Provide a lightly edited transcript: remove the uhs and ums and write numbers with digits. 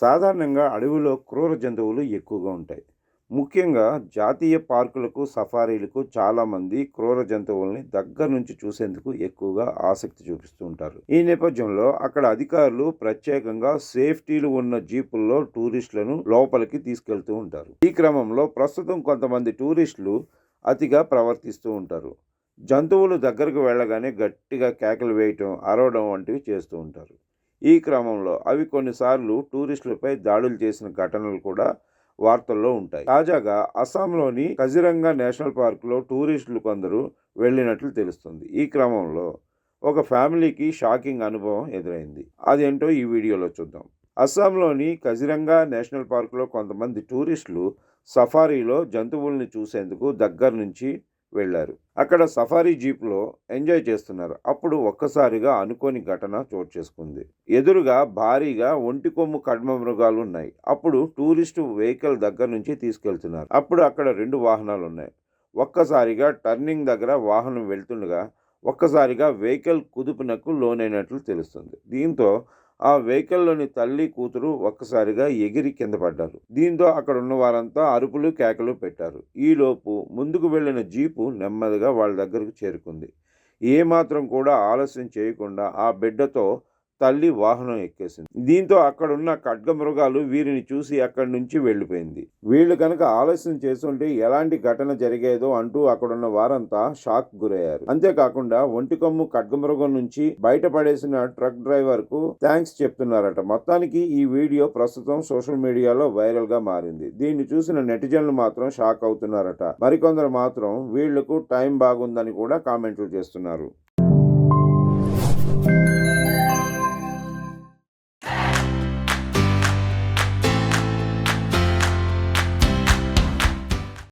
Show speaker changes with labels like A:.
A: సాధారణంగా అడవిలో క్రూర జంతువులు ఎక్కువగా ఉంటాయి. ముఖ్యంగా జాతీయ పార్కులకు, సఫారీలకు చాలామంది క్రూర జంతువుల్ని దగ్గర నుంచి చూసేందుకు ఎక్కువగా ఆసక్తి చూపిస్తూ ఉంటారు. ఈ నేపథ్యంలో అక్కడ అధికారులు ప్రత్యేకంగా సేఫ్టీలు ఉన్న జీపుల్లో టూరిస్టులను లోపలికి తీసుకెళ్తూ ఉంటారు. ఈ క్రమంలో ప్రస్తుతం కొంతమంది టూరిస్టులు అతిగా ప్రవర్తిస్తూ ఉంటారు. జంతువులు దగ్గరకు వెళ్ళగానే గట్టిగా కేకలు వేయటం, అరవడం వంటివి చేస్తూ ఉంటారు. ఈ క్రమంలో అవి కొన్నిసార్లు టూరిస్టులపై దాడులు చేసిన ఘటనలు కూడా వార్తల్లో ఉంటాయి. తాజాగా అస్సాంలోని కజిరంగా నేషనల్ పార్కులో టూరిస్టులు కొందరు వెళ్ళినట్లు తెలుస్తుంది. ఈ క్రమంలో ఒక ఫ్యామిలీకి షాకింగ్ అనుభవం ఎదురైంది. అదేంటో ఈ వీడియోలో చూద్దాం. అస్సాంలోని కజిరంగా నేషనల్ పార్కులో కొంతమంది టూరిస్టులు సఫారీలో జంతువుల్ని చూసేందుకు దగ్గర నుంచి వెళ్లారు. అక్కడ సఫారీ జీప్లో ఎంజాయ్ చేస్తున్నారు. అప్పుడు ఒక్కసారిగా అనుకోని ఘటన చోటు చేసుకుంది. ఎదురుగా భారీగా ఒంటి కొమ్ము కడ్మ మృగాలు ఉన్నాయి. అప్పుడు టూరిస్టు వెహికల్ దగ్గర నుంచి తీసుకెళ్తున్నారు. అప్పుడు అక్కడ 2 వాహనాలు ఉన్నాయి. ఒక్కసారిగా టర్నింగ్ దగ్గర వాహనం వెళ్తుండగా ఒక్కసారిగా వెహికల్ కుదుపునకు లోనైనట్లు తెలుస్తుంది. దీంతో ఆ వెహికల్లోని తల్లి, కూతురు ఒక్కసారిగా ఎగిరి కింద పడ్డారు. దీంతో అక్కడ ఉన్న వారంతా అరుపులు, కేకలు పెట్టారు. ఈలోపు ముందుకు వెళ్లిన జీపు నెమ్మదిగా వాళ్ళ దగ్గరకు చేరుకుంది. ఏమాత్రం కూడా ఆలస్యం చేయకుండా ఆ బిడ్డతో తల్లి వాహనం ఎక్కేసింది. దీంతో అక్కడున్న ఖడ్గమృగాలు వీరిని చూసి అక్కడి నుంచి వెళ్ళిపోయింది. వీళ్ళు కనుక ఆలస్యం చేస్తుంటే ఎలాంటి ఘటన జరిగేదో అంటూ అక్కడున్న వారంతా షాక్ గురయ్యారు. అంతేకాకుండా ఒంటికొమ్ము ఖడ్గమృగం నుంచి బయటపడేసిన ట్రక్ డ్రైవర్ కు థ్యాంక్స్ చెప్తున్నారట. మొత్తానికి ఈ వీడియో ప్రస్తుతం సోషల్ మీడియాలో వైరల్ గా మారింది. దీన్ని చూసిన నెటిజన్లు మాత్రం షాక్ అవుతున్నారట. మరికొందరు మాత్రం వీళ్లకు టైం బాగుందని కూడా కామెంట్లు చేస్తున్నారు.